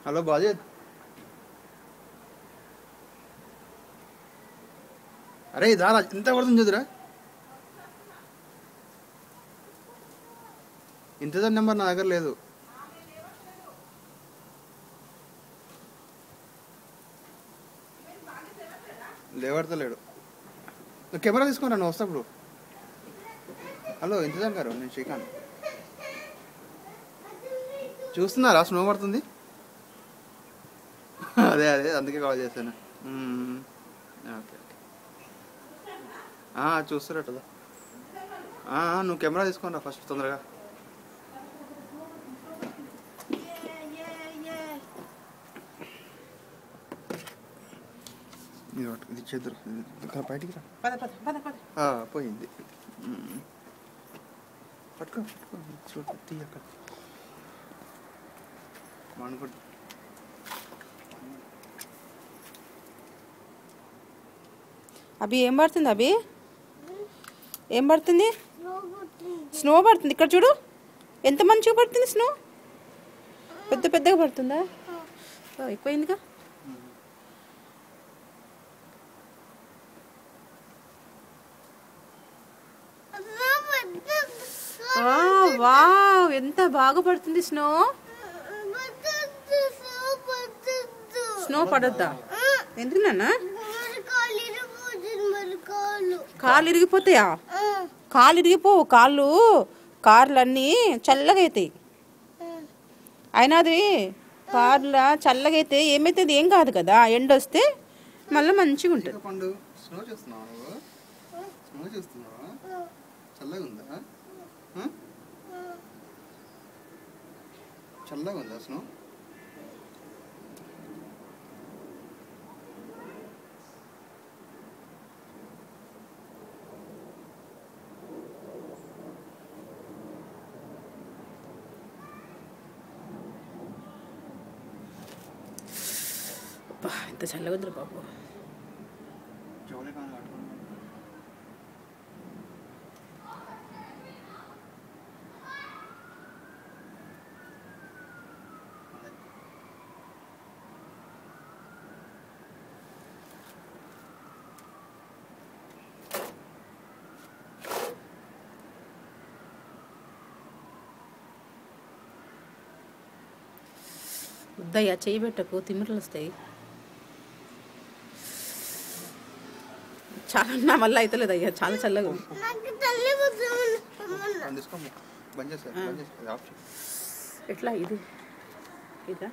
Hello బాజేద్, అరే దారా ఎంత పడుతుంది చూదురా. ఇంతజర్ నెంబర్ నా దగ్గర లేదు. లేవడతలేడు. నువ్వు కెమెరా తీసుకుని రా, నువ్వు వస్తాప్పుడు. హలో ఇంతజర్ గారు, నేను శ్రీకాంత్. చూస్తున్నారా స్నో పడుతుంది? అదే అదే అందుకే కాల్ చేశాను. ఓకే ఓకే, చూస్తారట. నువ్వు కెమెరా తీసుకొని రా ఫస్ట్ తొందరగా. ఇది చేద్దరు బయటికి రా. పోయింది. పట్టుకో పట్టుకో, చూడు తీయక్క అనుకుంటా. అభి ఏం పడుతుంది? అభి ఏం పడుతుంది? స్నో పడుతుంది. ఇక్కడ చూడు ఎంత మంచిగా పడుతుంది స్నో. పెద్ద పెద్దగా పడుతుందా? ఎక్కువైందిగా. వావ్ ఎంత బాగా పడుతుంది స్నో. స్నో పడద్దా? ఎందుకు నాన్న? కాళ్ళు ఇరిగిపోతాయా? కాళ్ళు ఇరిగిపోవు. కార్లన్నీ చల్లగా అవుతాయి. అయినా అది కార్ల చల్లగా అయితే ఏమైతుంది? ఏం కాదు కదా. ఎండ వస్తే మళ్ళీ మంచిగా ఉంటుంది. చల్లగా ఉందా స్నో? ఎంత చల్లగా ఉంది బాబు. వద్దయ్యా, చెయ్యి పెట్టకు, తిమ్మిరలు వస్తాయి. చాలా నా వల్ల అవుతలేదు అయ్యా, చాలా చల్లగా. ఎట్లా ఇది ఇదా?